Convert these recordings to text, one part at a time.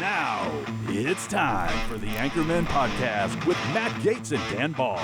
Now, it's time for the Anchormen podcast with Matt Gaetz and Dan Ball.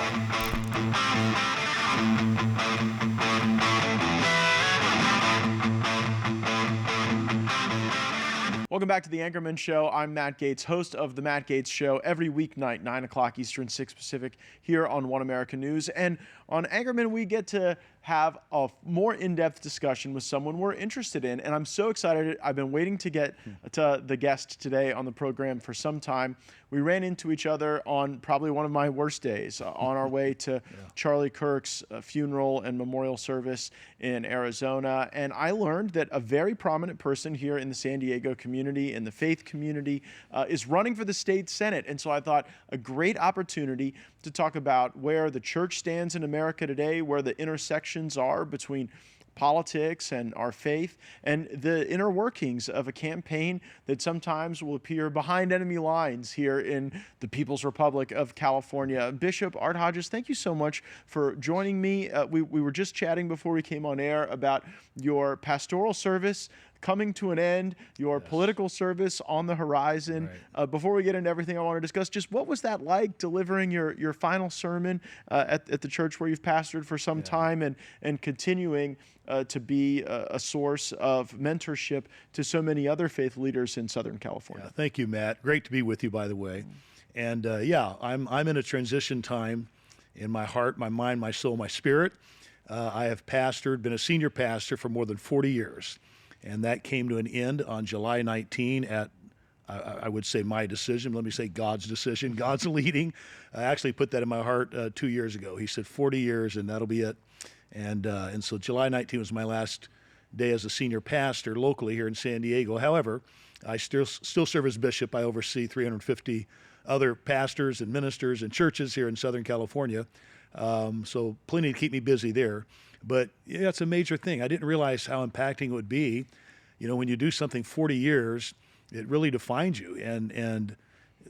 Welcome back to the Anchormen Show. I'm Matt Gaetz, host of The Matt Gaetz Show, every weeknight, 9 o'clock Eastern, 6 Pacific, here on One American News. And on Anchormen, we get to have a more in-depth discussion with someone we're interested in. And I'm so excited. I've been waiting to get to the guest today on the program for some time. We ran into each other on probably one of my worst days, on our way to Charlie Kirk's funeral and memorial service in Arizona. And I learned that a very prominent person here in the San Diego community, in the faith community, is running for the state Senate. And so I thought a great opportunity to talk about where the church stands in America today, where the intersections are between politics and our faith, and the inner workings of a campaign that sometimes will appear behind enemy lines here in the People's Republic of California. Bishop Art Hodges, thank you so much for joining me. We were just chatting before we came on air about your pastoral service coming to an end, your political service on the horizon. Right. Before we get into everything I want to discuss, just what was that like delivering your final sermon at the church where you've pastored for some time and continuing to be a source of mentorship to so many other faith leaders in Southern California? Yeah, thank you, Matt. Great to be with you, by the way. And I'm in a transition time in my heart, my mind, my soul, my spirit. I have been a senior pastor for more than 40 years. And that came to an end on July 19 at, I would say, my decision. Let me say God's decision, God's leading. I actually put that in my heart 2 years ago. He said 40 years and that'll be it. And so July 19 was my last day as a senior pastor locally here in San Diego. However, I still serve as bishop. I oversee 350 other pastors and ministers and churches here in Southern California. So plenty to keep me busy there. But yeah, it's a major thing. I didn't realize how impacting it would be. You know, when you do something 40 years, it really defines you. And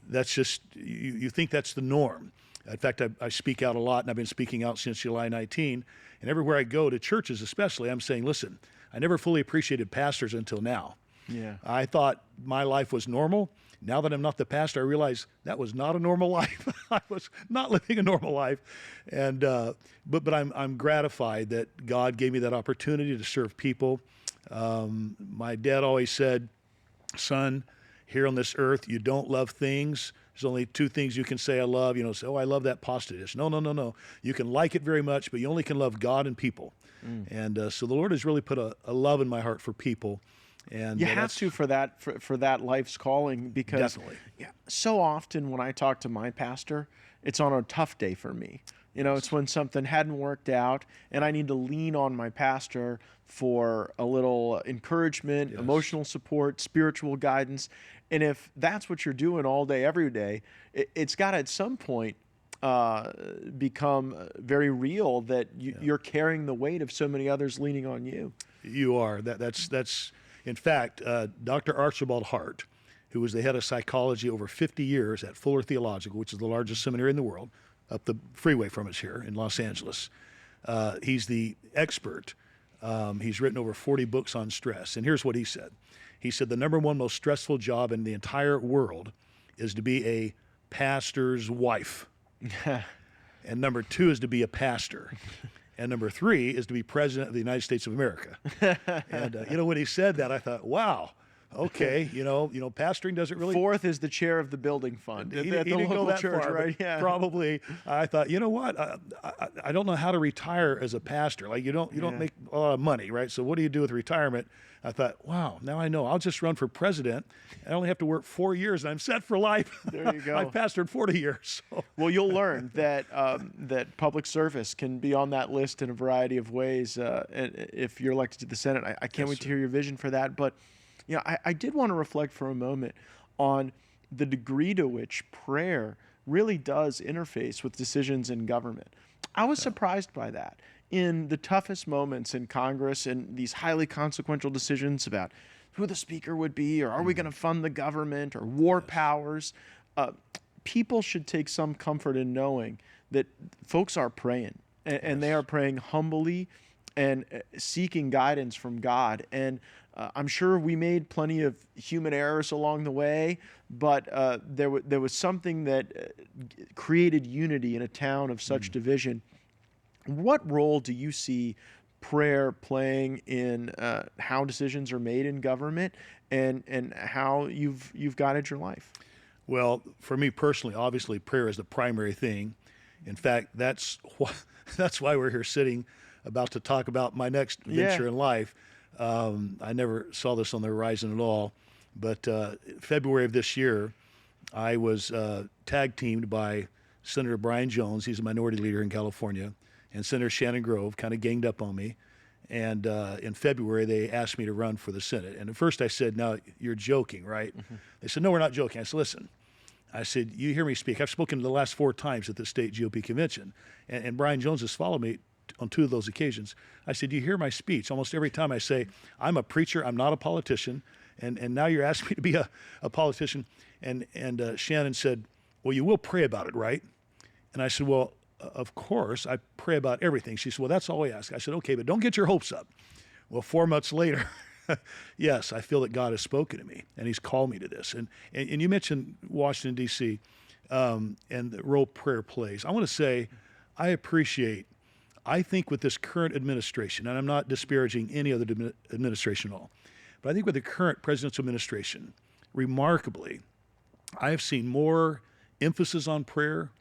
that's just, you think that's the norm. In fact, I speak out a lot, and I've been speaking out since July 19. And everywhere I go, to churches especially, I'm saying, listen, I never fully appreciated pastors until now. Yeah. I thought my life was normal. Now that I'm not the pastor, I realize that was not a normal life. I was not living a normal life, and but I'm gratified that God gave me that opportunity to serve people. My dad always said, "Son, here on this earth, you don't love things. There's only two things you can say I love. You know, say, oh, I love that pasta dish. No. You can like it very much, but you only can love God and people." And so the Lord has really put a love in my heart for people. And you have to for that life's calling, because so often when I talk to my pastor, it's on a tough day for me. You know, it's when something hadn't worked out and I need to lean on my pastor for a little encouragement, emotional support, spiritual guidance. And if that's what you're doing all day, every day, it's got to at some point become very real that you're carrying the weight of so many others leaning on you. You are. That's. In fact, Dr. Archibald Hart, who was the head of psychology over 50 years at Fuller Theological, which is the largest seminary in the world, up the freeway from us here in Los Angeles, he's the expert. He's written over 40 books on stress. And here's what he said. He said the number one most stressful job in the entire world is to be a pastor's wife. And number two is to be a pastor. And number three is to be president of the United States of America. And when he said that, I thought, wow, okay, pastoring doesn't really. Fourth is the chair of the building fund at the local church, right? Yeah. Probably. I thought, you know what? I don't know how to retire as a pastor. Like you don't make a lot of money, right? So what do you do with retirement? I thought, wow, now I know. I'll just run for president. I only have to work 4 years, and I'm set for life. There you go. I've pastored 40 years. So. Well, you'll learn that that public service can be on that list in a variety of ways. If you're elected to the Senate, I can't wait to hear your vision for that. But I did want to reflect for a moment on the degree to which prayer really does interface with decisions in government. I was surprised by that. In the toughest moments in Congress and these highly consequential decisions about who the speaker would be, or are we going to fund the government, or war powers, people should take some comfort in knowing that folks are praying, and they are praying humbly and seeking guidance from God. And I'm sure we made plenty of human errors along the way, but there was something that created unity in a town of such division. What role do you see prayer playing in how decisions are made in government, and how you've guided your life? Well, for me personally, obviously prayer is the primary thing. In fact, that's why we're here sitting about to talk about my next venture in life. I never saw this on the horizon at all, but February of this year, I was tag teamed by Senator Brian Jones. He's a minority leader in California, and Senator Shannon Grove kind of ganged up on me. And in February, they asked me to run for the Senate. And at first I said, "No, you're joking, right?" They said, "No, we're not joking." I said, "Listen," I said, "you hear me speak. I've spoken the last 4 times at the state GOP convention, and Brian Jones has followed me on 2 of those occasions." I said, "You hear my speech. Almost every time I say, I'm a preacher, I'm not a politician, and now you're asking me to be a politician." And Shannon said, "Well, you will pray about it, right?" And I said, "Well, of course, I pray about everything." She said, "Well, that's all we ask." I said, "Okay, but don't get your hopes up." Well, 4 months later, yes, I feel that God has spoken to me, and he's called me to this. And you mentioned Washington, D.C., and the role prayer plays. I want to say I think with this current administration, and I'm not disparaging any other administration at all, but I think with the current presidential administration, remarkably, I have seen more emphasis on prayer,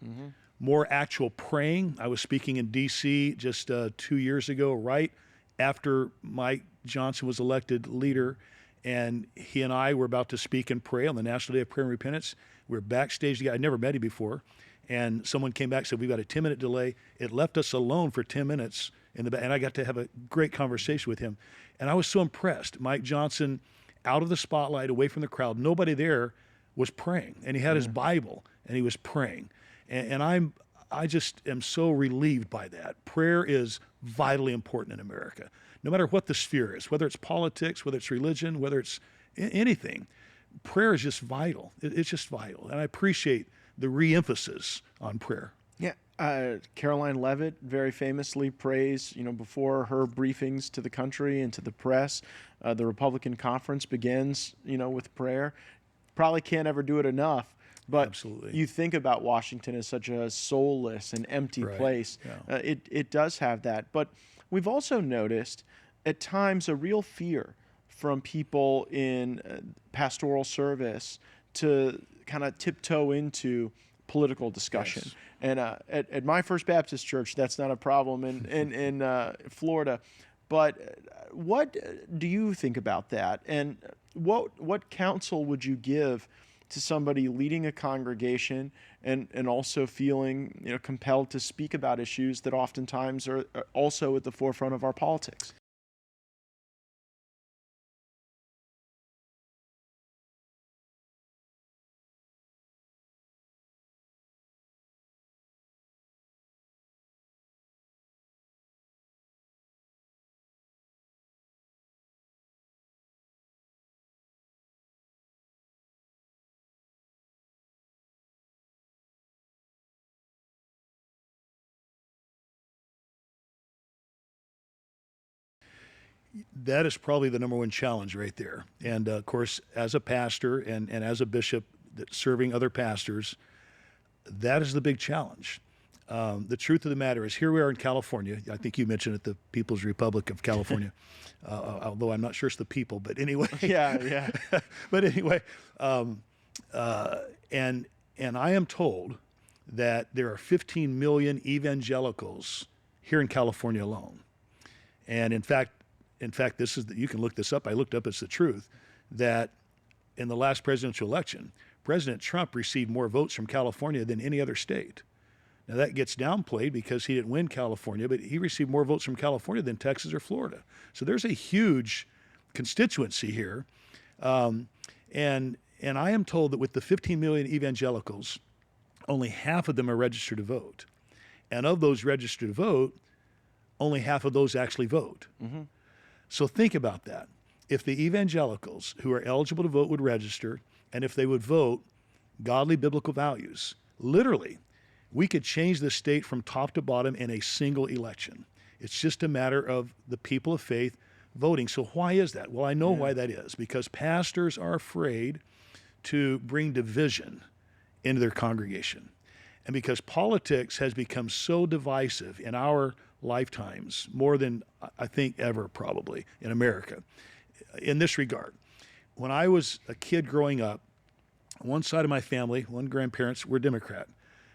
more actual praying. I was speaking in D.C. just 2 years ago, right after Mike Johnson was elected leader, and he and I were about to speak and pray on the National Day of Prayer and Repentance. We were backstage together. I'd never met him before, and someone came back and said, "We've got a 10-minute delay." It left us alone for 10 minutes in the back, and I got to have a great conversation with him. And I was so impressed. Mike Johnson, out of the spotlight, away from the crowd, nobody there was praying, and he had his Bible, and he was praying. And I just am so relieved by that. Prayer is vitally important in America, no matter what the sphere is, whether it's politics, whether it's religion, whether it's anything. Prayer is just vital. It's just vital, and I appreciate the re-emphasis on prayer. Yeah, Caroline Leavitt very famously prays, before her briefings to the country and to the press. The Republican conference begins, with prayer. Probably can't ever do it enough. But Absolutely. You think about Washington as such a soulless and empty place. Yeah. It does have that. But we've also noticed at times a real fear from people in pastoral service to kind of tiptoe into political discussion. Yes. And at my First Baptist Church, that's not a problem in Florida. But what do you think about that? And what counsel would you give to somebody leading a congregation and also feeling compelled to speak about issues that oftentimes are also at the forefront of our politics? That is probably the number one challenge right there. And of course, as a pastor and as a bishop that serving other pastors, that is the big challenge. The truth of the matter is, here we are in California. I think you mentioned it, the People's Republic of California, although I'm not sure it's the people, but anyway. Yeah. But anyway, and I am told that there are 15 million evangelicals here in California alone. And in fact, this is you can look this up. I looked up, it's the truth, that in the last presidential election, President Trump received more votes from California than any other state. Now that gets downplayed because he didn't win California, but he received more votes from California than Texas or Florida. So there's a huge constituency here. And I am told that with the 15 million evangelicals, only half of them are registered to vote. And of those registered to vote, only half of those actually vote. Mm-hmm. So think about that. If the evangelicals who are eligible to vote would register, and if they would vote godly biblical values, literally, we could change the state from top to bottom in a single election. It's just a matter of the people of faith voting. So why is that? Well, I know why that is, because pastors are afraid to bring division into their congregation. And because politics has become so divisive in our lifetimes, more than I think ever probably in America, in this regard. When I was a kid growing up, one side of my family, one grandparents were Democrat.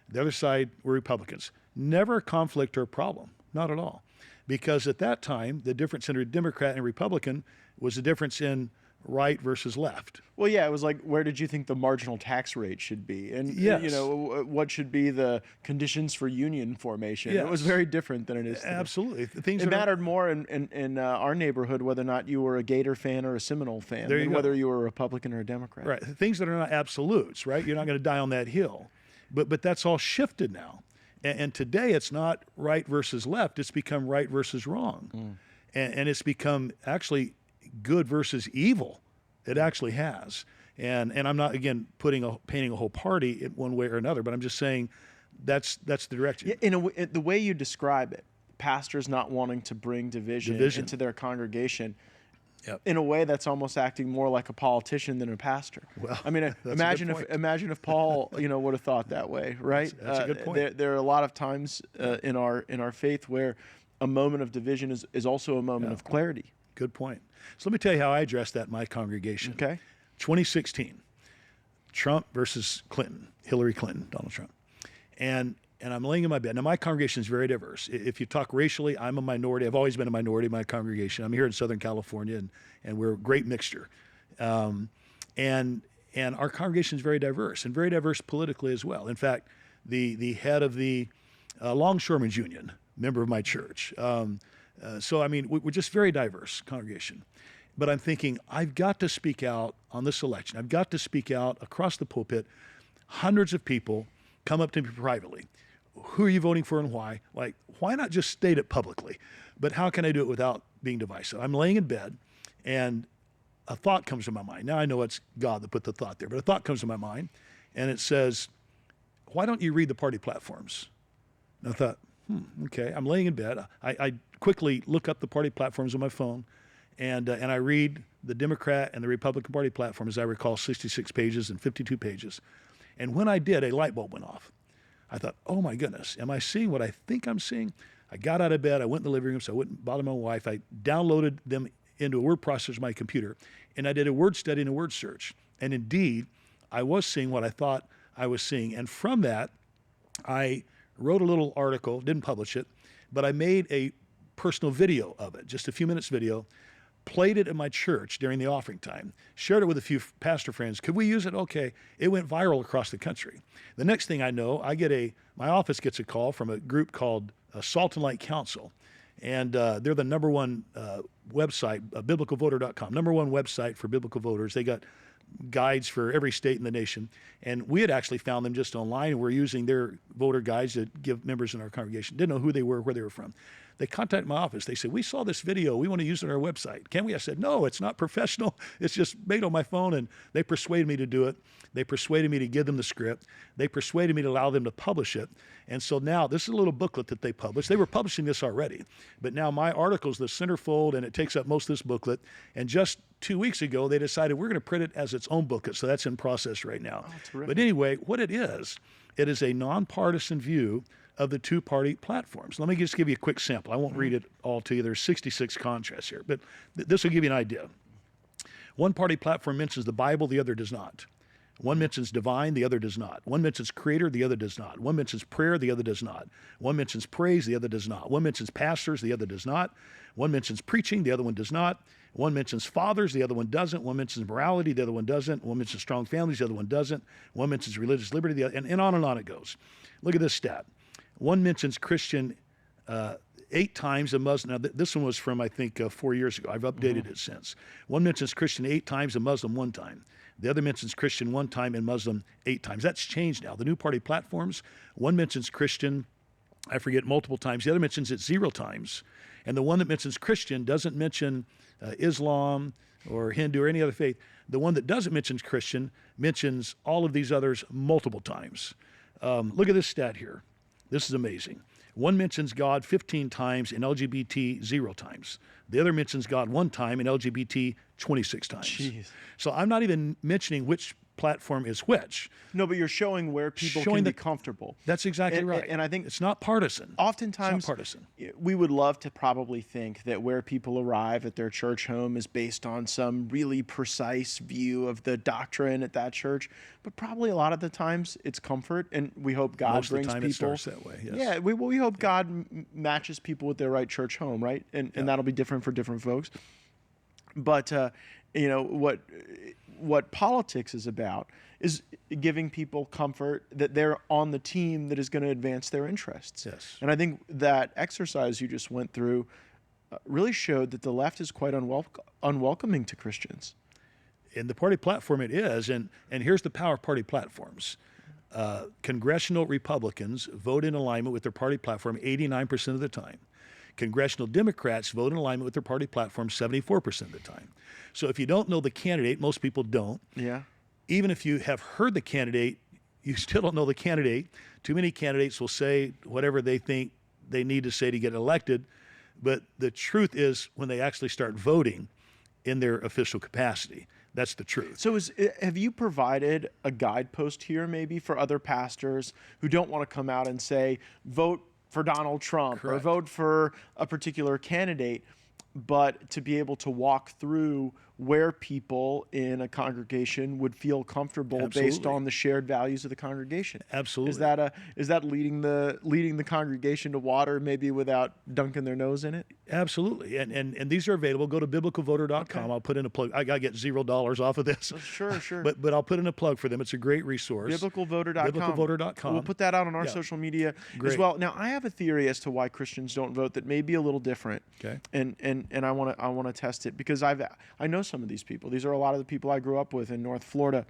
The other side were Republicans. Never a conflict or a problem, not at all. Because at that time, the difference in a Democrat and Republican was the difference in right versus left. Well, yeah, it was like, where did you think the marginal tax rate should be? And, Yes. you know, what should be the conditions for union formation? Yes. It was very different than it is today. Absolutely. Things It that are- mattered more in our neighborhood whether or not you were a Gator fan or a Seminole fan There you than go. whether you were a Republican or a Democrat. Right. Things that are not absolutes, right? You're not going to die on that hill. But that's all shifted now. And today it's not right versus left. It's become right versus wrong. And it's become actually good versus evil. It actually has. And I'm not, again, painting a whole party in one way or another, but I'm just saying that's the direction. Yeah, in the way you describe it, pastors not wanting to bring division into their congregation, Yep. in a way that's almost acting more like a politician than a pastor. Well, I mean, that's a imagine good point. if Paul, would have thought that way, right? That's a good point. There are a lot of times in our faith where a moment of division is also a moment of clarity. Good point. So let me tell you how I addressed that in my congregation. Okay. 2016, Trump versus Clinton, Hillary Clinton, Donald Trump. And I'm laying in my bed. Now, my congregation is very diverse. If you talk racially, I'm a minority. I've always been a minority in my congregation. I'm here in Southern California, and we're a great mixture. And our congregation is very diverse, and very diverse politically as well. In fact, the head of the Longshoremen's Union, member of my church. So, I mean, we're just very diverse congregation. But I'm thinking, I've got to speak out on this election. I've got to speak out across the pulpit. Hundreds of people come up to me privately. Who are you voting for and why? Like, why not just state it publicly? But how can I do it without being divisive? I'm laying in bed, and a thought comes to my mind. Now I know it's God that put the thought there, but a thought comes to my mind, and it says, why don't you read the party platforms? And I thought, okay. I'm laying in bed. I quickly look up the party platforms on my phone, and I read the Democrat and the Republican Party platform, as I recall, 66 pages and 52 pages. And when I did, a light bulb went off. I thought, oh my goodness, am I seeing what I think I'm seeing? I got out of bed, I went in the living room so I wouldn't bother my wife. I downloaded them into a word processor on my computer, and I did a word study and a word search. And indeed, I was seeing what I thought I was seeing. And from that, I wrote a little article, didn't publish it, but I made a personal video of it, just a few minutes video, played it at my church during the offering time, shared it with a few pastor friends. Could we use it? Okay. It went viral across the country. The next thing I know, my office gets a call from a group called Salt and Light Council. And they're the number one website, biblicalvoter.com, number one website for biblical voters. They got guides for every state in the nation. And we had actually found them just online, and we're using their voter guides to give members in our congregation. Didn't know who they were, where they were from. They contacted my office. They said, we saw this video. We want to use it on our website. Can we? I said, no, it's not professional. It's just made on my phone. And they persuaded me to do it. They persuaded me to give them the script. They persuaded me to allow them to publish it. And so now this is a little booklet that they published. They were publishing this already. But now my article is the centerfold, and it takes up most of this booklet. And just 2 weeks ago, they decided we're going to print it as its own booklet. So that's in process right now. Oh, but anyway, what it is a nonpartisan view of the two-party platforms. Let me just give you a quick sample. I won't read it all to you. There's 66 contrasts here, but this will give you an idea. One party platform mentions the Bible, the other does not. One mentions divine, the other does not. One mentions creator, the other does not. One mentions prayer, the other does not. One mentions praise, the other does not. One mentions pastors, the other does not. One mentions preaching, the other one does not. One mentions fathers, the other one doesn't. One mentions morality, the other one doesn't. One mentions strong families, the other one doesn't. One mentions religious liberty, the other, and on it goes. Look at this stat. One mentions Christian 8 times, a Muslim. Now, this one was from, I think, 4 years ago. I've updated it since. One mentions Christian 8 times, a Muslim 1 time. The other mentions Christian 1 time and Muslim 8 times. That's changed now. The new party platforms, one mentions Christian, I forget, multiple times. The other mentions it 0 times. And the one that mentions Christian doesn't mention Islam or Hindu or any other faith. The one that doesn't mention Christian mentions all of these others multiple times. Look at this stat here. This is amazing. One mentions God 15 times and LGBT 0 times. The other mentions God 1 time and LGBT 26 times. Jeez. So I'm not even mentioning which platform is which. No, but you're showing where people can be comfortable. That's exactly right. And I think it's not partisan. Oftentimes, it's not partisan. We would love to probably think that where people arrive at their church home is based on some really precise view of the doctrine at that church. But probably a lot of the times it's comfort, and we hope God Most brings of the time people. it starts that way. Yes. Yeah, we hope God matches people with their right church home, right? And that'll be different for different folks. But you know what politics is about is giving people comfort that they're on the team that is going to advance their interests. Yes. And I think that exercise you just went through really showed that the left is quite unwelcoming to Christians. In the party platform it is, and here's the power of party platforms. Congressional Republicans vote in alignment with their party platform 89% of the time. Congressional Democrats vote in alignment with their party platform 74% of the time. So if you don't know the candidate, most people don't. Yeah. Even if you have heard the candidate, you still don't know the candidate. Too many candidates will say whatever they think they need to say to get elected. But the truth is when they actually start voting in their official capacity, that's the truth. So have you provided a guidepost here maybe for other pastors who don't want to come out and say, vote for Donald Trump Correct. or vote for a particular candidate, but to be able to walk through where people in a congregation would feel comfortable Absolutely. based on the shared values of the congregation? Absolutely. Is that leading the congregation to water maybe without dunking their nose in it? Absolutely. And these are available. Go to biblicalvoter.com. Okay. I'll put in a plug. I get $0 off of this. Sure. But I'll put in a plug for them. It's a great resource. Biblicalvoter.com. Biblicalvoter.com. We'll put that out on our Yeah. social media as Great. well. Now, I have a theory as to why Christians don't vote that may be a little different. Okay. And I want to test it because I know some of these people. These are a lot of the people I grew up with in North Florida.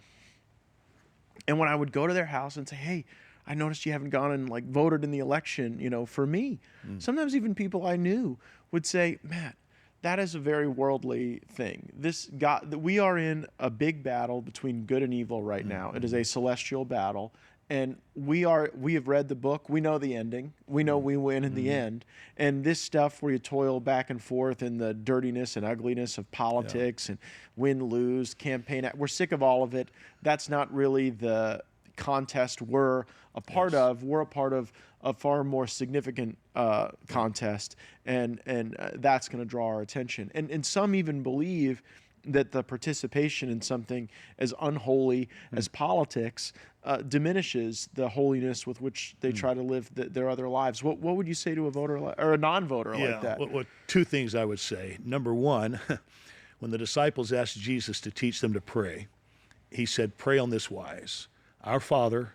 And when I would go to their house and say, "Hey, I noticed you haven't gone and like voted in the election, for me." Sometimes even people I knew would say, "Matt, that is a very worldly thing. We are in a big battle between good and evil right now. It is a celestial battle, and we have read the book. We know the ending. We know we win in the end. And this stuff where you toil back and forth in the dirtiness and ugliness of politics and win, lose, campaign. We're sick of all of it. That's not really the contest we're a part of. We're a part of a far more significant contest, and that's going to draw our attention. And some even believe that the participation in something as unholy as politics diminishes the holiness with which they try to live their other lives. What would you say to a voter or a non-voter like that? Well, two things I would say. Number one, when the disciples asked Jesus to teach them to pray, he said, "Pray on this wise. Our Father,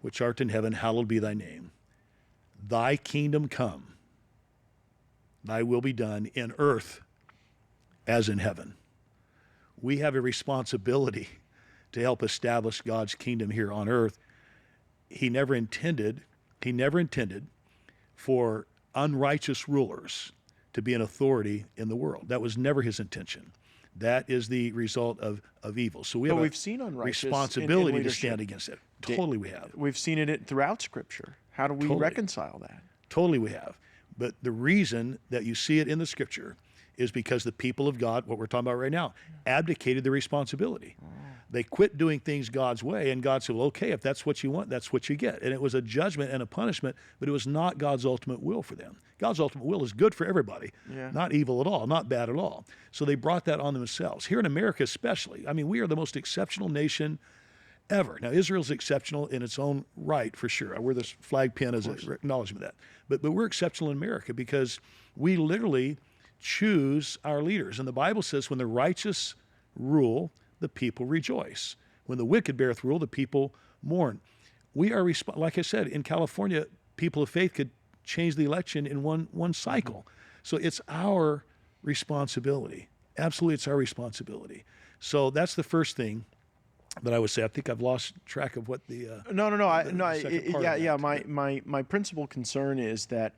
which art in heaven, hallowed be thy name. Thy kingdom come. Thy will be done in earth as in heaven." We have a responsibility to help establish God's kingdom here on earth. He never intended for unrighteous rulers to be an authority in the world. That was never his intention. That is the result of evil. So we have we've seen unrighteous responsibility in to stand against it. Totally we have. We've seen it throughout Scripture. How do we reconcile that? Totally we have. But the reason that you see it in the Scripture is because the people of God, what we're talking about right now, abdicated their responsibility. They quit doing things God's way, and God said, well, okay, if that's what you want, that's what you get. And it was a judgment and a punishment, but it was not God's ultimate will for them. God's ultimate will is good for everybody, not evil at all, not bad at all. So they brought that on themselves. Here in America especially, I mean, we are the most exceptional nation ever. Now, Israel's exceptional in its own right, for sure. I wear this flag pin as an acknowledgement of that. But we're exceptional in America because we literally choose our leaders. And the Bible says when the righteous rule, the people rejoice. When the wicked beareth rule, the people mourn. We are, like I said, in California, people of faith could change the election in one cycle. So it's our responsibility. Absolutely, it's our responsibility. So that's the first thing that I would say. I think I've lost track of what the My principal concern is that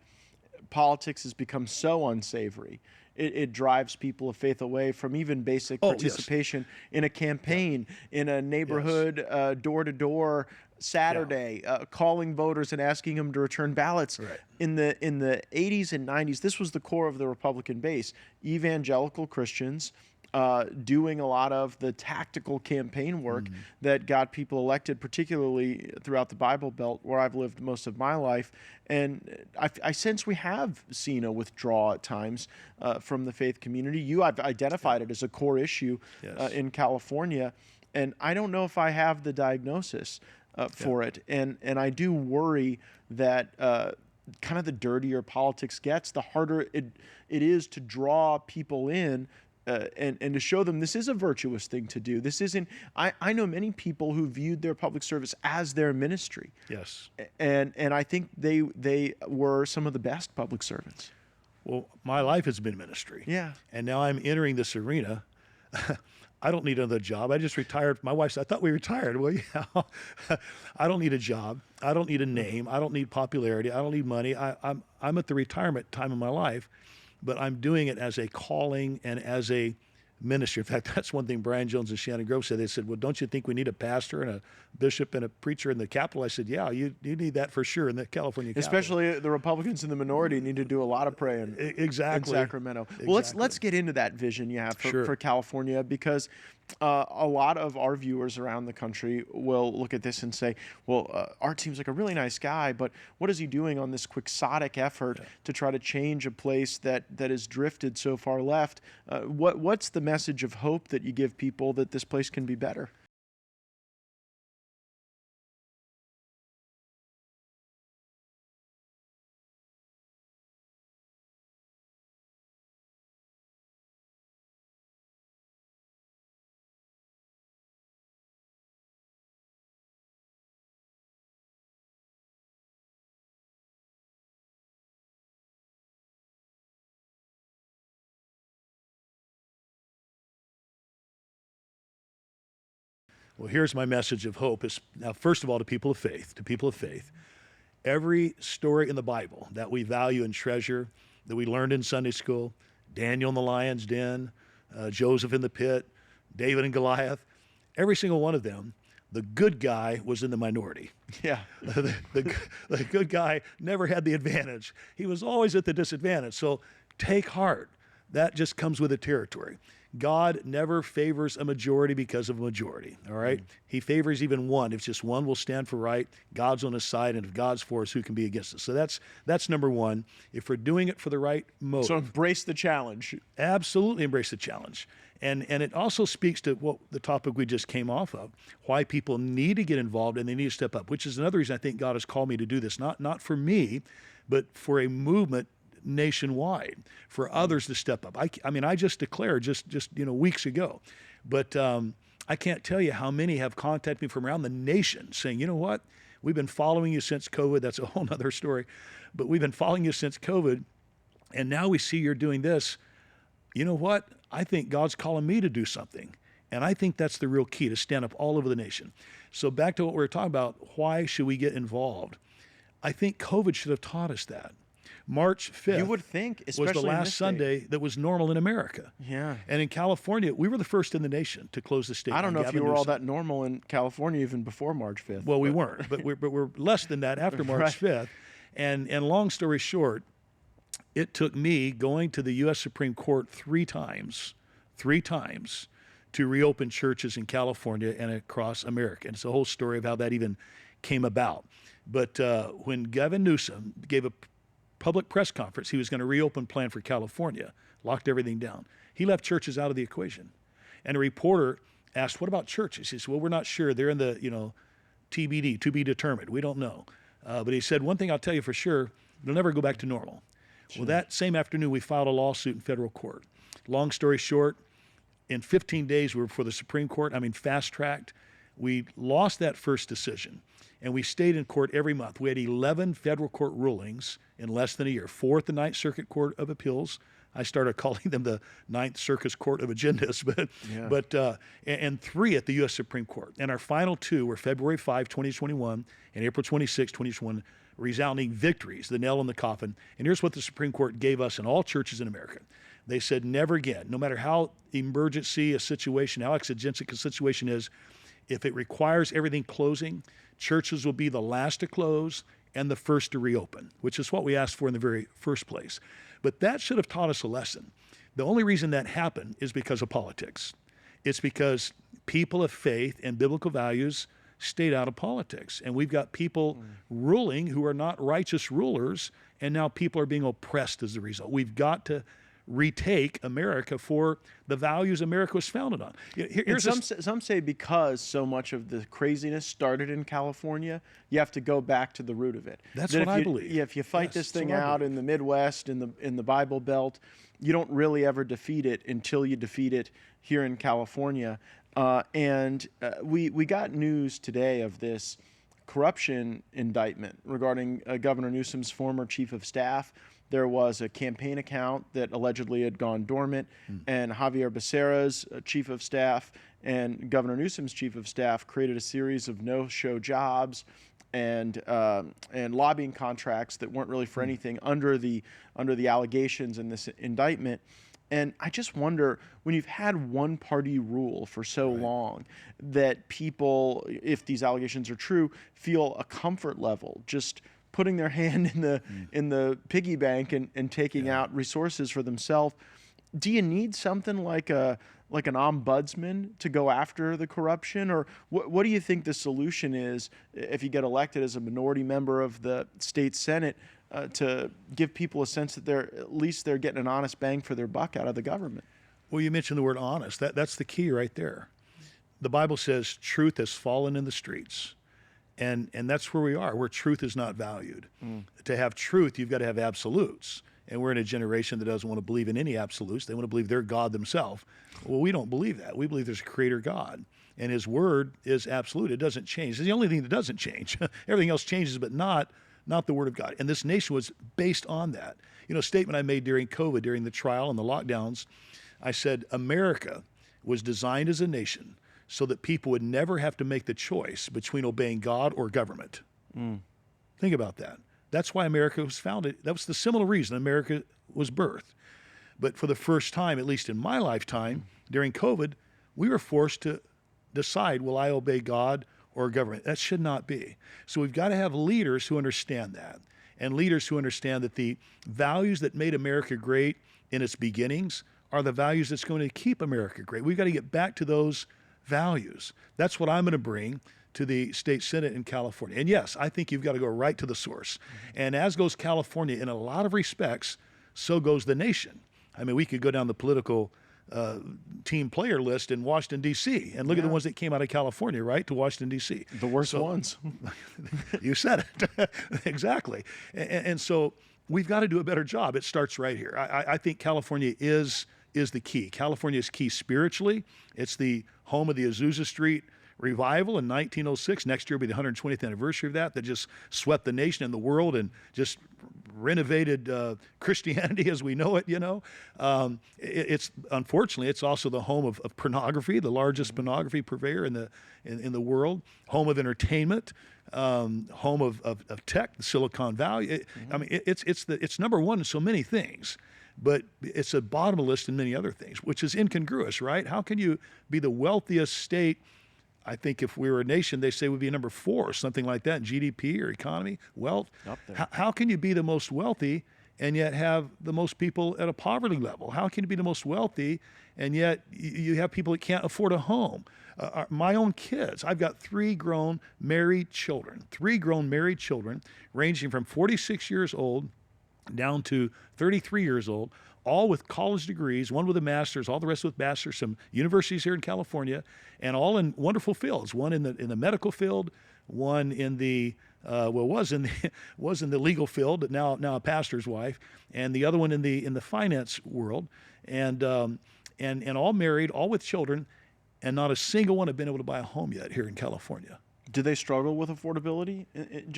politics has become so unsavory. It drives people of faith away from even basic participation in a campaign, in a neighborhood, door-to-door Saturday, calling voters and asking them to return ballots. Right. In the 80s and 90s, this was the core of the Republican base. Evangelical Christians doing a lot of the tactical campaign work that got people elected, particularly throughout the Bible Belt, where I've lived most of my life. And I sense we have seen a withdrawal at times from the faith community. You have identified it as a core issue in California, and I don't know if I have the diagnosis for it. And I do worry that kind of the dirtier politics gets, the harder it is to draw people in and to show them this is a virtuous thing to do. This isn't. I know many people who viewed their public service as their ministry. Yes. And I think they were some of the best public servants. Well, my life has been ministry. Yeah. And now I'm entering this arena. I don't need another job. I just retired. My wife said, I thought we retired. Well, yeah. I don't need a job. I don't need a name. I don't need popularity. I don't need money. I'm at the retirement time of my life, but I'm doing it as a calling and as a ministry. In fact, that's one thing Brian Jones and Shannon Grove said. They said, well, don't you think we need a pastor and a bishop and a preacher in the Capitol? I said, yeah, you need that for sure in the California Capitol. Especially the Republicans in the minority need to do a lot of praying exactly. in Sacramento. Exactly. Well, let's get into that vision you have for California, because a lot of our viewers around the country will look at this and say, well, Art seems like a really nice guy, but what is he doing on this quixotic effort to try to change a place that has drifted so far left? What's the message of hope that you give people that this place can be better? Well, here's my message of hope. Now, first of all, to people of faith, every story in the Bible that we value and treasure, that we learned in Sunday school, Daniel in the lion's den, Joseph in the pit, David and Goliath, every single one of them, the good guy was in the minority. Yeah. The good guy never had the advantage. He was always at the disadvantage. So take heart. That just comes with the territory. God never favors a majority because of a majority, all right? He favors even one. If just one will stand for right, God's on his side, and if God's for us, who can be against us? So that's number one. If we're doing it for the right motive. So embrace the challenge. Absolutely embrace the challenge. And it also speaks to what the topic we just came off of, why people need to get involved and they need to step up, which is another reason I think God has called me to do this, not for me, but for a movement nationwide, for others to step up. I mean, I just declared just weeks ago, but I can't tell you how many have contacted me from around the nation saying, you know what, we've been following you since COVID. That's a whole nother story, but we've been following you since COVID, and now we see you're doing this. You know what? I think God's calling me to do something, and I think that's the real key, to stand up all over the nation. So back to what we were talking about, why should we get involved? I think COVID should have taught us that. March 5th you would think, was the especially in last this Sunday state. that was normal in America. Yeah. And in California, we were the first in the nation to close the state. I don't know if Gavin you were all Newsom. that normal in California even before March 5th. Well, we weren't, but we're less than that after March 5th. And long story short, it took me going to the U.S. Supreme Court three times to reopen churches in California and across America. And it's a whole story of how that even came about. But when Gavin Newsom gave a public press conference, he was going to reopen plan for California, locked everything down. He left churches out of the equation. And a reporter asked, what about churches? He said, well, we're not sure. They're in the, TBD, to be determined. We don't know. But he said, one thing I'll tell you for sure, it'll never go back to normal. Sure. Well, that same afternoon, we filed a lawsuit in federal court. Long story short, in 15 days, we were before the Supreme Court. Fast-tracked. We lost that first decision, and we stayed in court every month. We had 11 federal court rulings in less than a year. 4 at the Ninth Circuit Court of Appeals. I started calling them the Ninth Circus Court of Agendas, and 3 at the U.S. Supreme Court. And our final 2 were February 5, 2021, and April 26, 2021, resounding victories, the nail in the coffin. And here's what the Supreme Court gave us in all churches in America. They said, never again, no matter how emergency a situation, how exigent a situation is, If it requires everything closing, churches will be the last to close and the first to reopen, which is what we asked for in the very first place. But that should have taught us a lesson. The only reason that happened is because of politics. It's because people of faith and biblical values stayed out of politics. And we've got people ruling who are not righteous rulers, and now people are being oppressed as a result. We've got to retake America for the values America was founded on. Some say because so much of the craziness started in California, you have to go back to the root of it. That's what I believe. Yeah, if you fight this thing out in the Midwest, in the Bible Belt, you don't really ever defeat it until you defeat it here in California. We got news today of this corruption indictment regarding Governor Newsom's former chief of staff. There was a campaign account that allegedly had gone dormant, and Javier Becerra's chief of staff and Governor Newsom's chief of staff created a series of no-show jobs and lobbying contracts that weren't really for anything under the allegations in this indictment. And I just wonder, when you've had one-party rule for so long, that people, if these allegations are true, feel a comfort level just putting their hand in the piggy bank and taking out resources for themselves. Do you need something like an ombudsman to go after the corruption, or what do you think the solution is if you get elected as a minority member of the state Senate to give people a sense that they're getting an honest bang for their buck out of the government? Well, you mentioned the word honest. That's the key right there. The Bible says truth has fallen in the streets. And that's where we are, where truth is not valued. To have truth, you've got to have absolutes. And we're in a generation that doesn't want to believe in any absolutes. They want to believe they're God themselves. Well, we don't believe that. We believe there's a creator God. And his word is absolute. It doesn't change. It's the only thing that doesn't change. Everything else changes, but not the word of God. And this nation was based on that. You know, a statement I made during COVID, during the trial and the lockdowns, I said, America was designed as a nation so that people would never have to make the choice between obeying God or government. Think about that. That's why America was founded. That was the similar reason America was birthed. But for the first time, at least in my lifetime, during COVID, we were forced to decide, will I obey God or government? That should not be. So we've got to have leaders who understand that, and leaders who understand that the values that made America great in its beginnings are the values that's going to keep America great. We've got to get back to those values. That's what I'm going to bring to the state Senate in California. And yes, I think you've got to go right to the source. And as goes California in a lot of respects, so goes the nation. I mean, we could go down the political team player list in Washington, D.C. and look at the ones that came out of California, right, to Washington, D.C. The worst ones. You said it. Exactly. And so we've got to do a better job. It starts right here. I think California is the key. California is key spiritually. It's the home of the Azusa Street revival in 1906. Next year will be the 120th anniversary of that just swept the nation and the world and just renovated Christianity as we know it, you know. It's unfortunately, it's also the home of pornography, the largest pornography purveyor in the world, home of entertainment, home of tech, the Silicon Valley. I mean, it's number one in so many things. But it's a bottom of the list in many other things, which is incongruous, right? How can you be the wealthiest state? I think if we were a nation, they say we'd be number 4 or something like that in GDP or economy, wealth. Up there. How can you be the most wealthy and yet have the most people at a poverty level? How can you be the most wealthy and yet you have people that can't afford a home? My own kids, I've got 3 grown married children, ranging from 46 years old down to 33 years old, all with college degrees, one with a master's, all the rest with masters, some universities here in California, and all in wonderful fields. One in the medical field, one in the was in the legal field, but now a pastor's wife, and the other one in the finance world, and all married, all with children, and not a single one have been able to buy a home yet here in California. Do they struggle with affordability?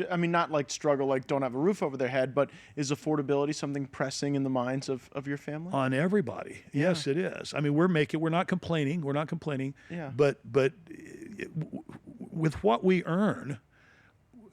I mean, not like struggle like don't have a roof over their head, but is affordability something pressing in the minds of your family? On everybody. Yeah. Yes, it is. I mean, we're not complaining. Yeah. But with what we earn,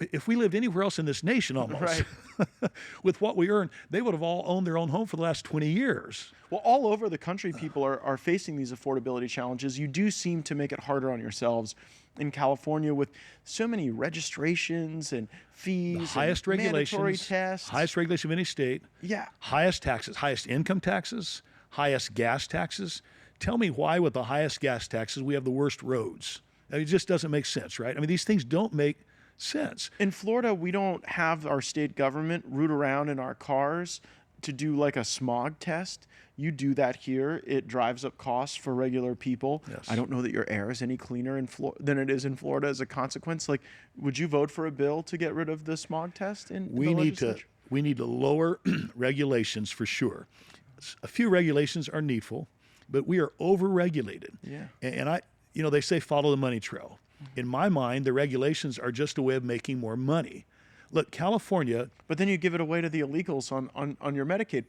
if we lived anywhere else in this nation almost, Right. with what we earn, they would have all owned their own home for the last 20 years. Well, all over the country, people are facing these affordability challenges. You do seem to make it harder on yourselves in California with so many registrations and fees, Highest and mandatory regulations, tests. highest regulation of any state, Yeah. highest taxes, highest income taxes, highest gas taxes. Tell me why with the highest gas taxes we have the worst roads. It just doesn't make sense, right? I mean, these things don't make sense. In Florida, we don't have our state government root around in our cars to do like a smog test. You do that here. It drives up costs for regular people. Yes. I don't know that your air is any cleaner than it is in Florida as a consequence. Like, would you vote for a bill to get rid of the smog test in We the need to legislature? we need to lower regulations for sure. A few regulations are needful, but we are over-regulated. Yeah. And they say follow the money trail. In my mind, the regulations are just a way of making more money. Look, California, But then you give it away to the illegals on your Medicaid.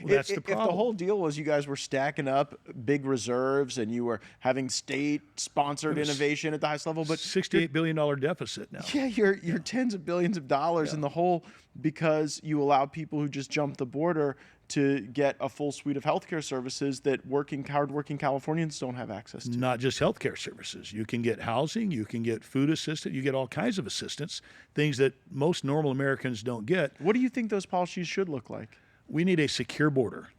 that's the if the problem. whole deal was you guys were stacking up big reserves and you were having state-sponsored innovation at the highest level, but $68 billion deficit now. yeah, you're tens of billions of dollars in the hole because you allow people who just jump the border to get a full suite of healthcare services that hardworking Californians don't have access to. Not just healthcare services. You can get housing, you can get food assistance, you get all kinds of assistance, things that most normal Americans don't get. What do you think those policies should look like? We need a secure border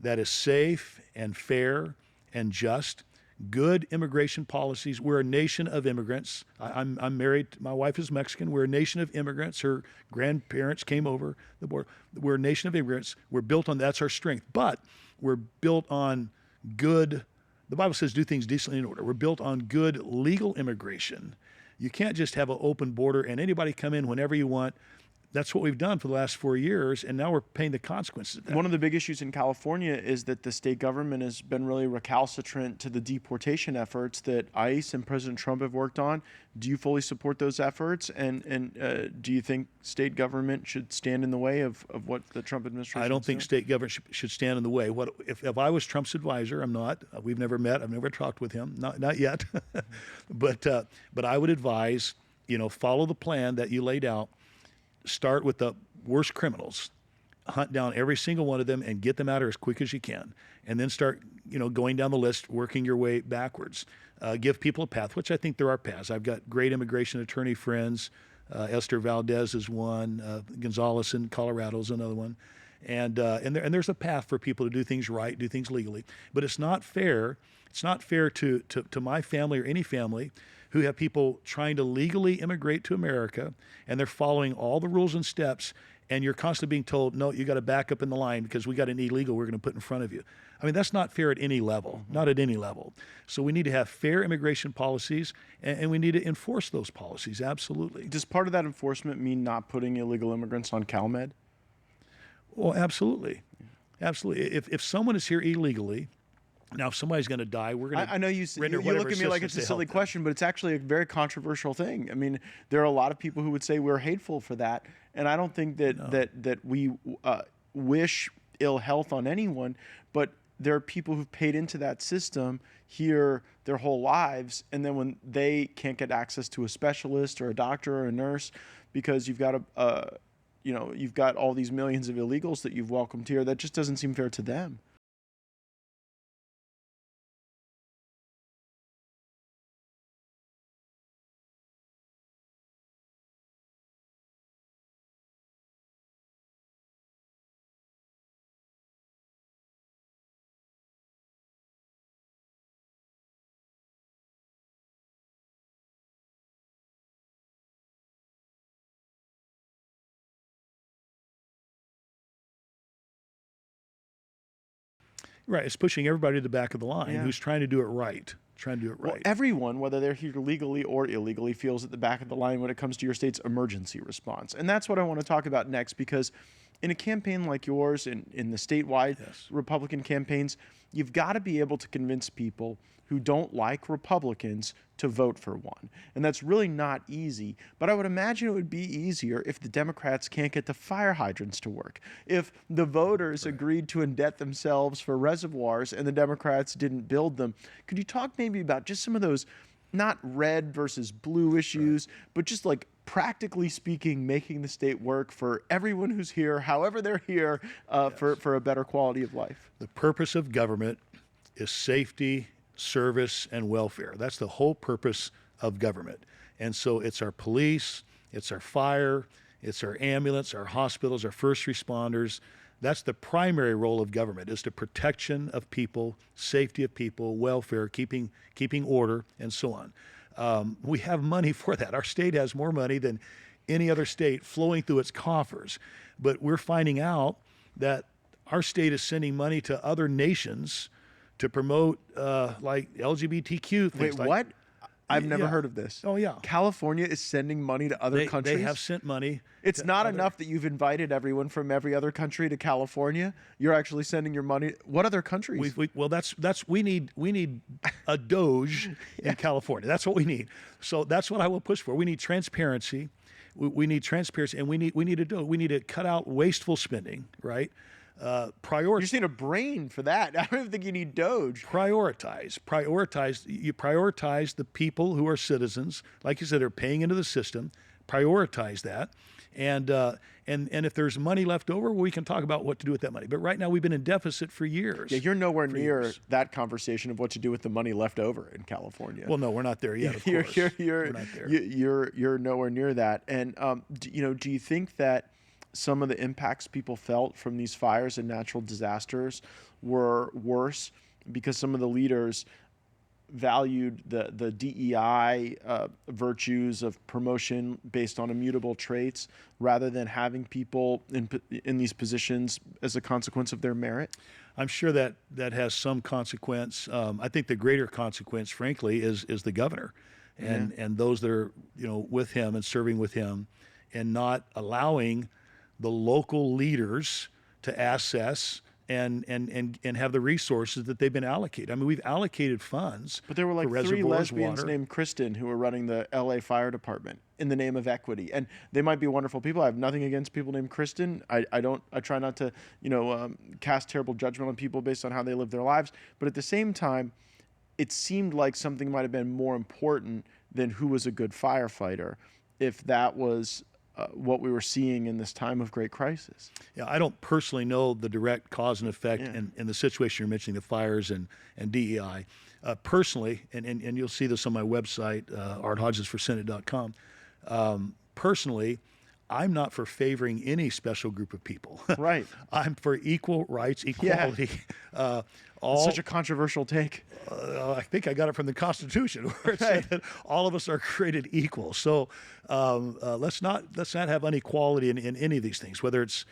that is safe and fair and just, good immigration policies. We're a nation of immigrants. I'm married. My wife is Mexican. We're a nation of immigrants. Her grandparents came over the border. We're a nation of immigrants. We're built on, that's our strength. But we're built on good, the Bible says do things decently in order. We're built on good legal immigration. You can't just have an open border and anybody come in whenever you want. That's what we've done for the last 4 years, and now we're paying the consequences of that. One of the big issues in California is that the state government has been really recalcitrant to the deportation efforts that ICE and President Trump have worked on. Do you fully support those efforts? And do you think state government should stand in the way of what the Trump administration I don't is think doing? state government should stand in the way. If I was Trump's advisor? I'm not. We've never met. I've never talked with him. Not yet. But I would advise, follow the plan that you laid out. Start with the worst criminals, hunt down every single one of them and get them out of here as quick as you can. And then start, going down the list, working your way backwards. Give people a path, which I think there are paths. I've got great immigration attorney friends. Esther Valdez is one. Gonzalez in Colorado is another one. And there's a path for people to do things right, do things legally. But it's not fair. It's not fair to my family or any family who have people trying to legally immigrate to America, and they're following all the rules and steps, and you're constantly being told, no, you got to back up in the line because we got an illegal we're going to put in front of you. I mean, that's not fair at any level, not at any level. So we need to have fair immigration policies, and we need to enforce those policies, absolutely. Does part of that enforcement mean not putting illegal immigrants on CalMed? Well, absolutely. Absolutely. If someone is here illegally, now, if somebody's going to die, we're going to. I know you look at me like it's a silly question, but it's actually a very controversial thing. I mean, there are a lot of people who would say we're hateful for that, and I don't think that we wish ill health on anyone. But there are people who've paid into that system here their whole lives, and then when they can't get access to a specialist or a doctor or a nurse because you've got you've got all these millions of illegals that you've welcomed here, that just doesn't seem fair to them. Right, it's pushing everybody to the back of the line Yeah. who's trying to do it right. Well, everyone, whether they're here legally or illegally, feels at the back of the line when it comes to your state's emergency response. And that's what I want to talk about next, because in a campaign like yours, in the statewide Republican campaigns, you've got to be able to convince people who don't like Republicans to vote for one. And that's really not easy. But I would imagine it would be easier if the Democrats can't get the fire hydrants to work. If the voters agreed to indebt themselves for reservoirs and the Democrats didn't build them. Could you talk maybe about just some of those not red versus blue issues, but just like practically speaking, making the state work for everyone who's here, however they're here, for a better quality of life. The purpose of government is safety, service, and welfare. That's the whole purpose of government. And so it's our police, it's our fire, it's our ambulance, our hospitals, our first responders. That's the primary role of government, is the protection of people, safety of people, welfare, keeping order, and so on. We have money for that. Our state has more money than any other state flowing through its coffers. But we're finding out that our state is sending money to other nations to promote like LGBTQ things. Wait, what? I've never heard of this. Oh, yeah. California is sending money to other countries? They have sent money. It's not enough that you've invited everyone from every other country to California. You're actually sending your money. What other countries? We need a Doge in California. That's what we need. So that's what I will push for. We need transparency. We need transparency, and we need to cut out wasteful spending, right? You just need a brain for that. I don't even think you need Doge. Prioritize. You prioritize the people who are citizens, like you said, are paying into the system. Prioritize that, and if there's money left over, we can talk about what to do with that money. But right now, we've been in deficit for years. Yeah, you're nowhere near that convecation of what to do with the money left over in California. Well, no, we're not there yet. Of course, we're not there. You're nowhere near that. And do you think that some of the impacts people felt from these fires and natural disasters were worse because some of the leaders valued the DEI virtues of promotion based on immutable traits rather than having people in these positions as a consequence of their merit? I'm sure that has some consequence. I think the greater consequence, frankly, is the governor and those that are with him and serving with him, and not allowing the local leaders to assess and have the resources that they've been allocated. I mean, we've allocated funds. But there were like for 3 lesbians water. named Kristen who were running the LA Fire Department in the name of equity. And they might be wonderful people. I have nothing against people named Kristen. I try not to, cast terrible judgment on people based on how they live their lives. But at the same time, it seemed like something might have been more important than who was a good firefighter, if that was what we were seeing in this time of great crisis. Yeah, I don't personally know the direct cause and effect in the situation you're mentioning, the fires and DEI. Personally, and you'll see this on my website, arthodgesforsenate.com. Personally, I'm not for favoring any special group of people. Right. I'm for equal rights, equality. Yeah. Such a controversial take. I think I got it from the Constitution, where it said that all of us are created equal. So let's not have inequality in any of these things. Whether it's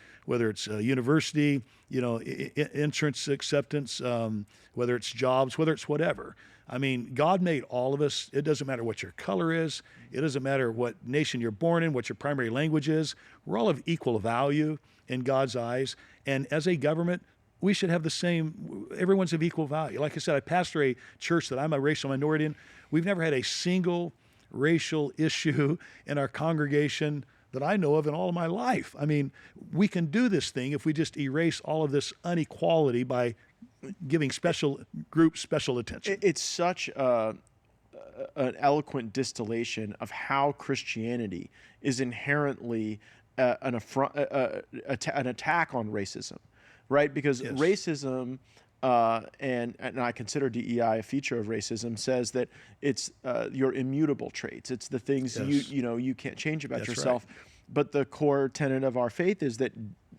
university, entrance acceptance, whether it's jobs, whether it's whatever. I mean, God made all of us. It doesn't matter what your color is. It doesn't matter what nation you're born in, what your primary language is. We're all of equal value in God's eyes. And as a government, we should have the same, everyone's of equal value. Like I said, I pastor a church that I'm a racial minority in. We've never had a single racial issue in our congregation that I know of in all of my life. I mean, we can do this thing if we just erase all of this inequality by giving special groups special attention. It's such an eloquent distillation of how Christianity is inherently an attack on racism, right? Because racism, and I consider DEI a feature of racism, says that it's your immutable traits. It's the things you can't change about yourself. Right. But the core tenet of our faith is that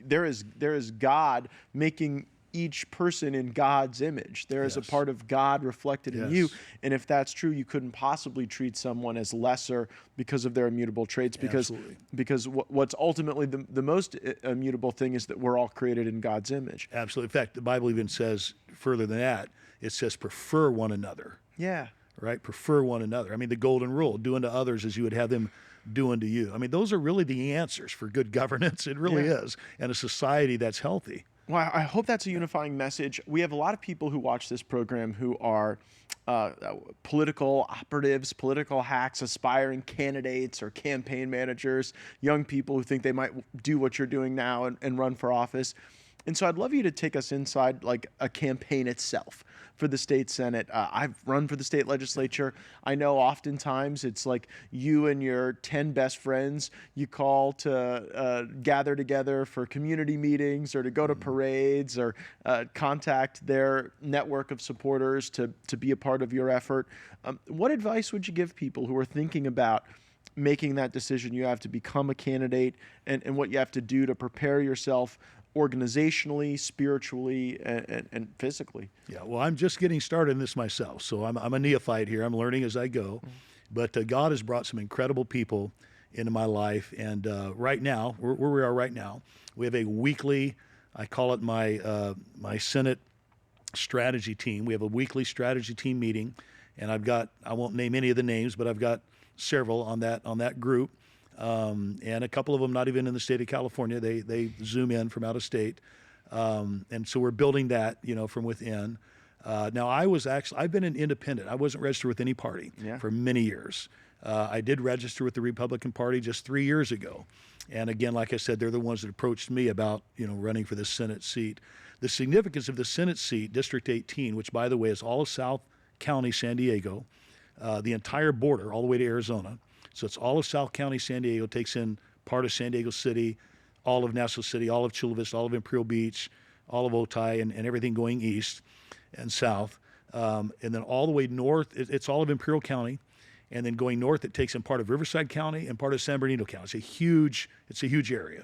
there is God making each person in God's image. There is a part of God reflected in you. And if that's true, you couldn't possibly treat someone as lesser because of their immutable traits. Because what's ultimately the most immutable thing is that we're all created in God's image. Absolutely. In fact, the Bible even says further than that, it says prefer one another. Yeah. Right? Prefer one another. I mean, the golden rule, do unto others as you would have them do unto you. I mean, those are really the answers for good governance. It really is. And a society that's healthy. Well, I hope that's a unifying message. We have a lot of people who watch this program who are political operatives, political hacks, aspiring candidates or campaign managers, young people who think they might do what you're doing now and run for office. And so I'd love you to take us inside like a campaign itself for the state Senate. I've run for the state legislature. I know oftentimes it's like you and your 10 best friends you call to gather together for community meetings or to go to parades or contact their network of supporters to be a part of your effort. What advice would you give people who are thinking about making that decision you have to become a candidate and what you have to do to prepare yourself organizationally, spiritually, and physically? Yeah, well, I'm just getting started in this myself, so I'm a neophyte here. I'm learning as I go, but God has brought some incredible people into my life, and right now, where we are right now, we have a weekly, I call it my Senate strategy team. We have a weekly strategy team meeting, and I won't name any of the names, but I've got several on that group. And a couple of them not even in the state of California. They Zoom in from out of state. And so we're building that, from within. Now I've been an independent. I wasn't registered with any party for many years. I did register with the Republican Party just 3 years ago. And again, like I said, they're the ones that approached me about, running for this Senate seat. The significance of the Senate seat, District 18, which by the way is all of South County, San Diego, the entire border all the way to Arizona. So it's all of South County, San Diego, takes in part of San Diego City, all of Nassau City, all of Chula Vista, all of Imperial Beach, all of Otay, and everything going east and south. And then all the way north, it's all of Imperial County. And then going north, it takes in part of Riverside County and part of San Bernardino County. It's a huge area.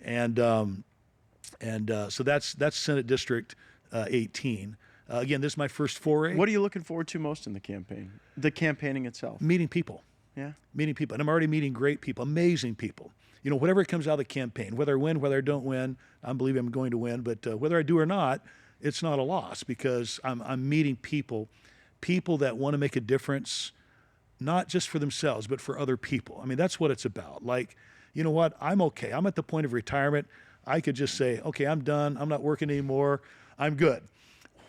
And so that's Senate District 18. Again, this is my first foray. What are you looking forward to most in the campaign? The campaigning itself? Meeting people. Yeah. Meeting people. And I'm already meeting great people, amazing people. Whatever comes out of the campaign, whether I win, whether I don't win, I believe I'm going to win, but whether I do or not, it's not a loss because I'm meeting people that want to make a difference, not just for themselves, but for other people. I mean, that's what it's about. Like, you know what? I'm okay. I'm at the point of retirement. I could just say, okay, I'm done. I'm not working anymore. I'm good.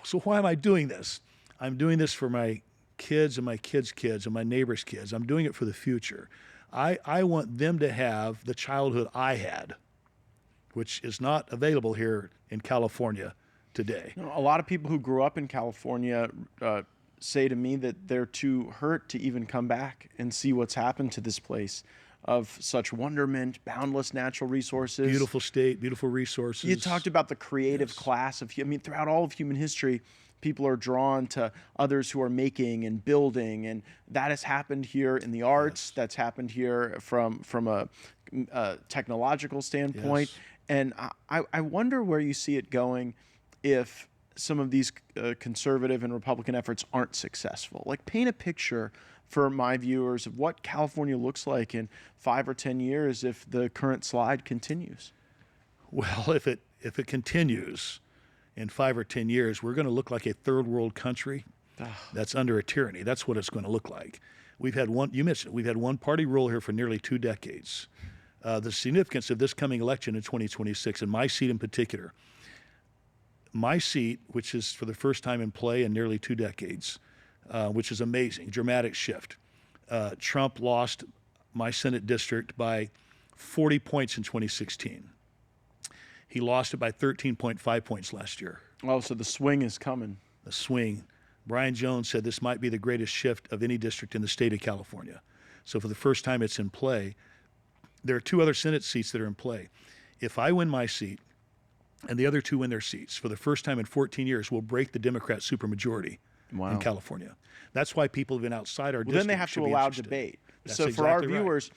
So why am I doing this? I'm doing this for my kids and my kids' kids and my neighbors' kids. I'm doing it for the future. I want them to have the childhood I had, which is not available here in California today. A lot of people who grew up in California say to me that they're too hurt to even come back and see what's happened to this place of such wonderment, boundless natural resources. Beautiful state, beautiful resources. You talked about the creative class of, throughout all of human history, people are drawn to others who are making and building, and that has happened here in the arts. That's happened here from a technological standpoint. And I wonder where you see it going if some of these conservative and Republican efforts aren't successful. Like, paint a picture for my viewers of what California looks like in 5 or 10 years if the current slide continues. Well, if it continues in 5 or 10 years, we're going to look like a third world country that's under a tyranny. That's what it's going to look like. We've had one party rule here for nearly 2 decades. The significance of this coming election in 2026, and my seat in particular, my seat, which is for the first time in play in nearly 2 decades, which is amazing, dramatic shift. Trump lost my Senate district by 40 points in 2016. He lost it by 13.5 points last year. Oh, so the swing is coming. The swing. Brian Jones said this might be the greatest shift of any district in the state of California. So for the first time it's in play. There are 2 other Senate seats that are in play. If I win my seat and the other 2 win their seats, for the first time in 14 years, we'll break the Democrat supermajority in California. That's why people have been outside our district. Then they have to allow debate. So for our viewers,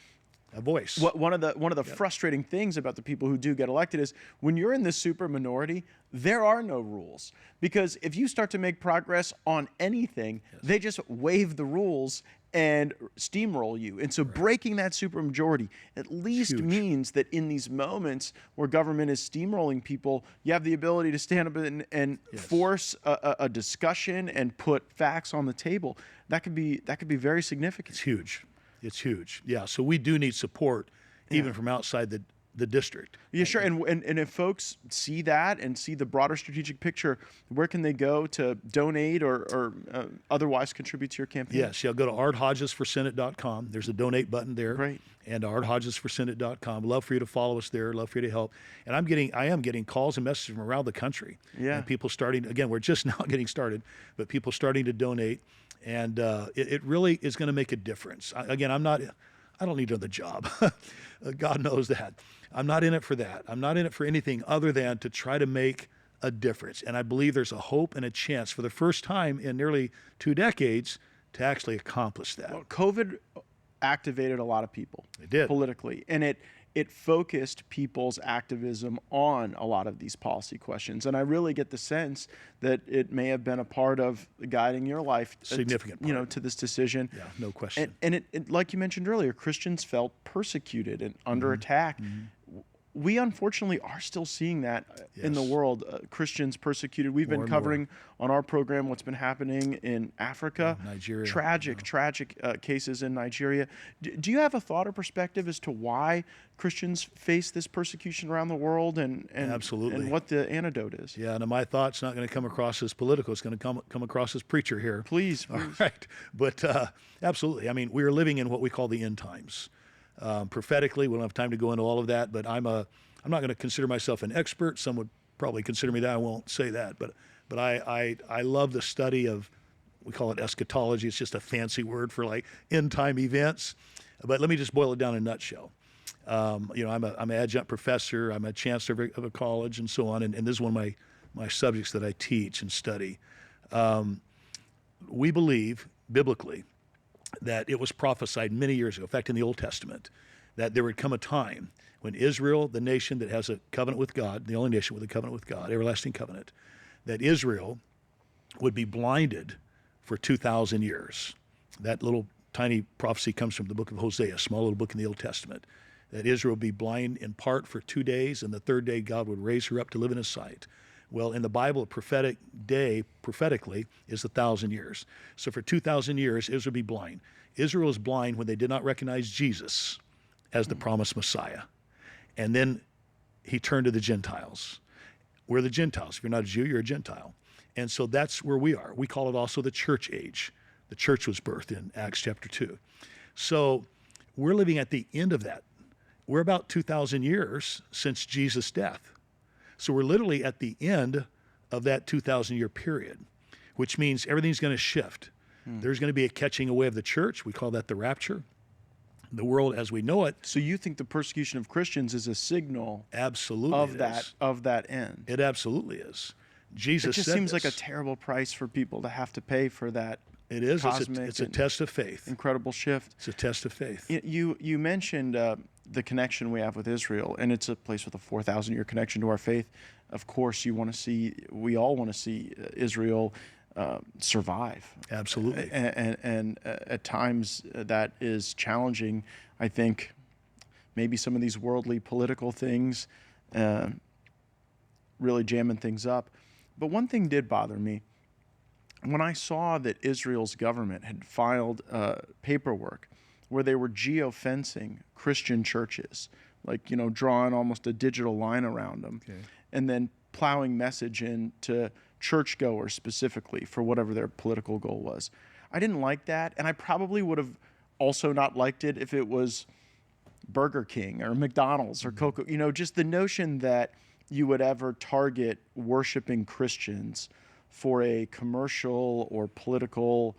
a voice. One of the frustrating things about the people who do get elected is when you're in the super minority, there are no rules. Because if you start to make progress on anything, they just waive the rules and steamroll you. And so breaking that supermajority at least means that in these moments where government is steamrolling people, you have the ability to stand up and force a discussion and put facts on the table. That could be very significant. It's huge. Yeah, so we do need support even from outside the district. Yeah, sure. And if folks see that and see the broader strategic picture, where can they go to donate or otherwise contribute to your campaign? Yes, go to arthodgesforsenate.com. There's a donate button there. Great. And arthodgesforsenate.com. Love for you to follow us there. Love for you to help. And I am getting calls and messages from around the country. Yeah. And people starting, again, we're just now getting started, but people starting to donate. And it really is going to make a difference. I don't need another job. God knows that. I'm not in it for that. I'm not in it for anything other than to try to make a difference. And I believe there's a hope and a chance for the first time in nearly 2 decades to actually accomplish that. Well, COVID activated a lot of people. It did. Politically. And it focused people's activism on a lot of these policy questions. And I really get the sense that it may have been a part of guiding your life Significant part. To this decision. Yeah, no question. And it, like you mentioned earlier, Christians felt persecuted and under attack. We unfortunately are still seeing that in the world. Christians persecuted. We've been covering on our program what's been happening in Africa. Nigeria. Tragic cases in Nigeria. Do you have a thought or perspective as to why Christians face this persecution around the world and Absolutely. and what the antidote is? Yeah, and my thought's not going to come across as political. It's going to come across as preacher here. Please. All right. But absolutely. I mean, we are living in what we call the end times. Prophetically, we don't have time to go into all of that, but I'm not going to consider myself an expert. Some would probably consider me that. I won't say that, but I love the study of, we call it eschatology. It's just a fancy word for like end time events. But let me just boil it down in a nutshell. I'm an adjunct professor. I'm a chancellor of a college and so on, and this is one of my subjects that I teach and study. We believe biblically that it was prophesied many years ago, in fact, in the Old Testament, that there would come a time when Israel, the nation that has a covenant with God, the only nation with a covenant with God, everlasting covenant, that Israel would be blinded for 2,000 years. That little tiny prophecy comes from the book of Hosea, a small little book in the Old Testament, that Israel would be blind in part for 2 days, and the third day God would raise her up to live in his sight. Well, in the Bible, a prophetic day, prophetically, is 1,000 years. So for 2,000 years, Israel will be blind. Israel was blind when they did not recognize Jesus as the promised Messiah. And then he turned to the Gentiles. We're the Gentiles. If you're not a Jew, you're a Gentile. And so that's where we are. We call it also the church age. The church was birthed in Acts chapter 2. So we're living at the end of that. We're about 2,000 years since Jesus' death. So we're literally at the end of that 2,000-year period, which means everything's going to shift. There's going to be a catching away of the church. We call that the rapture. The world as we know it. So you think the persecution of Christians is a signal Absolutely of that end? It absolutely is. Jesus It just said seems this. like a terrible price for people to have to pay for that. It is. Cosmic It's a test of faith. Incredible shift. It's a test of faith. You mentioned the connection we have with Israel, and it's a place with a 4,000-year connection to our faith. Of course, we all want to see Israel survive. Absolutely. And at times that is challenging. I think maybe some of these worldly political things really jamming things up. But one thing did bother me. When I saw that Israel's government had filed paperwork where they were geofencing Christian churches, like, drawing almost a digital line around them, and then plowing message into churchgoers specifically for whatever their political goal was. I didn't like that, and I probably would have also not liked it if it was Burger King or McDonald's or Coca. Just the notion that you would ever target worshiping Christians for a commercial or political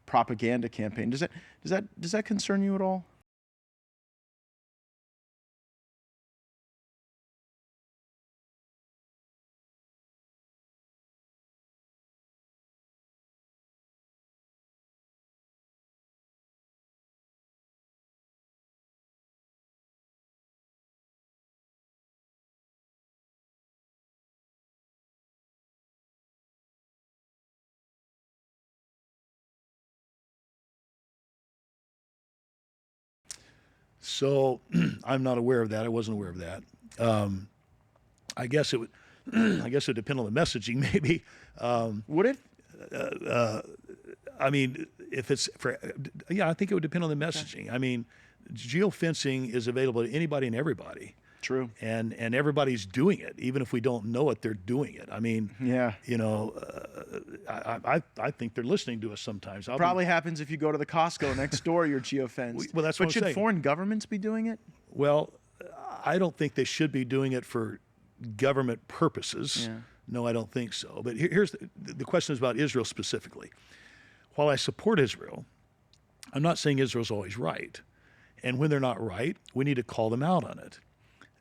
propaganda campaign. Does that concern you at all? So I'm not aware of that. I wasn't aware of that. I guess it would. I guess it would depend on the messaging, maybe. Would it? I mean, if it's for, I think it would depend on the messaging. I mean, geofencing is available to anybody and everybody. True. And everybody's doing it. Even if we don't know it, they're doing it. I mean, yeah. You know, I think they're listening to us sometimes. Probably happens if you go to the Costco next door, you're geofenced. Well, that's but what I'm should saying. Foreign governments be doing it? Well, I don't think they should be doing it for government purposes. Yeah. No, I don't think so. But here's the question is about Israel specifically. While I support Israel, I'm not saying Israel's always right. And when they're not right, we need to call them out on it,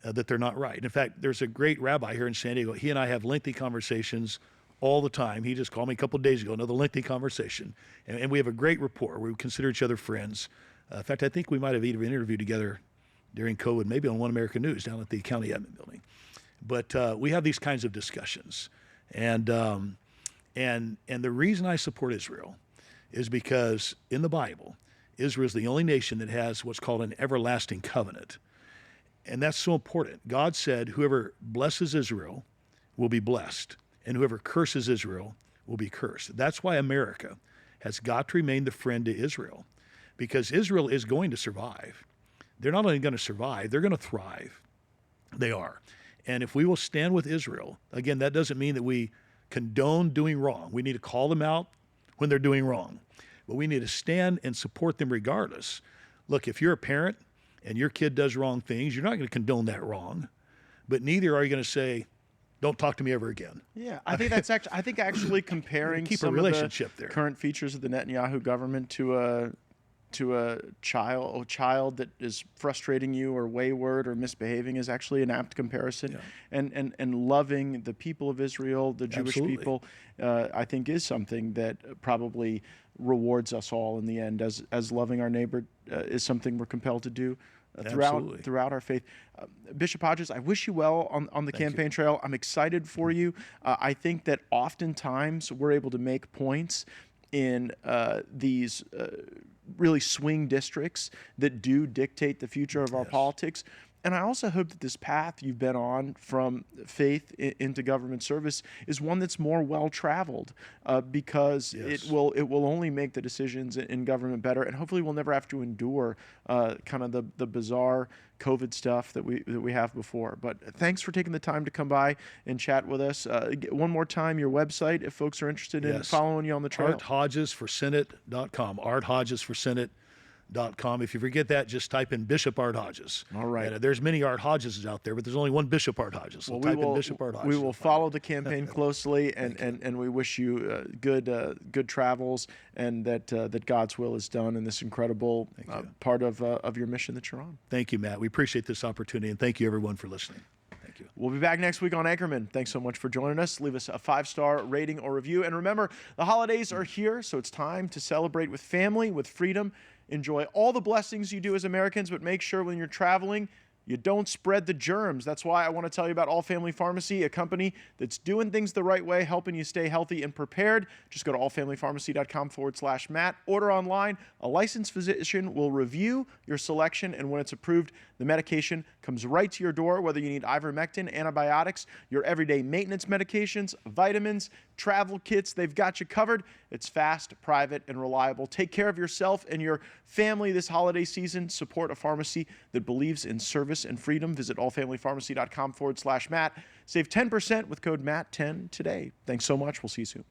that they're not right. In fact, there's a great rabbi here in San Diego. He and I have lengthy conversations all the time. He just called me a couple of days ago, another lengthy conversation. And we have a great rapport. We consider each other friends. In fact, I think we might have even interviewed together during COVID, maybe on One American News down at the county admin building. But we have these kinds of discussions. And the reason I support Israel is because in the Bible, Israel is the only nation that has what's called an everlasting covenant. And that's so important. God said, whoever blesses Israel will be blessed, and whoever curses Israel will be cursed. That's why America has got to remain the friend to Israel, because Israel is going to survive. They're not only going to survive, they're going to thrive. They are. And if we will stand with Israel, again, that doesn't mean that we condone doing wrong. We need to call them out when they're doing wrong. But we need to stand and support them regardless. Look, if you're a parent and your kid does wrong things, you're not going to condone that wrong. But neither are you going to say, don't talk to me ever again. Yeah, I think that's actually comparing keep a some relationship of the there. Current features of the Netanyahu government to a child that is frustrating you or wayward or misbehaving is actually an apt comparison. Yeah. And loving the people of Israel, the Jewish Absolutely. people, I think is something that probably rewards us all in the end, as loving our neighbor is something we're compelled to do throughout our faith. Bishop Hodges, I wish you well on the campaign trail. I'm excited for you. I think that oftentimes we're able to make points in these really swing districts that do dictate the future of our politics. And I also hope that this path you've been on from faith into government service is one that's more well-traveled, because it will only make the decisions in government better, and hopefully we'll never have to endure kind of the bizarre COVID stuff that we have before. But thanks for taking the time to come by and chat with us. One more time, your website, if folks are interested in following you on the trail. ArtHodgesForSenate.com. ArtHodgesForSenate.com. If you forget that, just type in Bishop Art Hodges. All right. And, there's many Art Hodgeses out there, but there's only one Bishop Art Hodges. So type in Bishop Art Hodges. We will follow the campaign closely, and we wish you good travels, and that God's will is done in this incredible part of your mission that you're on. Thank you, Matt. We appreciate this opportunity, and thank you, everyone, for listening. Thank you. We'll be back next week on Anchormen. Thanks so much for joining us. Leave us a 5-star rating or review. And remember, the holidays are here, so it's time to celebrate with family, with freedom. Enjoy all the blessings you do as Americans, but make sure when you're traveling, you don't spread the germs. That's why I want to tell you about All Family Pharmacy, a company that's doing things the right way, helping you stay healthy and prepared. Just go to allfamilypharmacy.com/Matt. Order online. A licensed physician will review your selection, and when it's approved, the medication comes right to your door, whether you need ivermectin, antibiotics, your everyday maintenance medications, vitamins, travel kits. They've got you covered. It's fast, private, and reliable. Take care of yourself and your family this holiday season. Support a pharmacy that believes in service and freedom. Visit allfamilypharmacy.com/Matt. Save 10% with code MATT10 today. Thanks so much. We'll see you soon.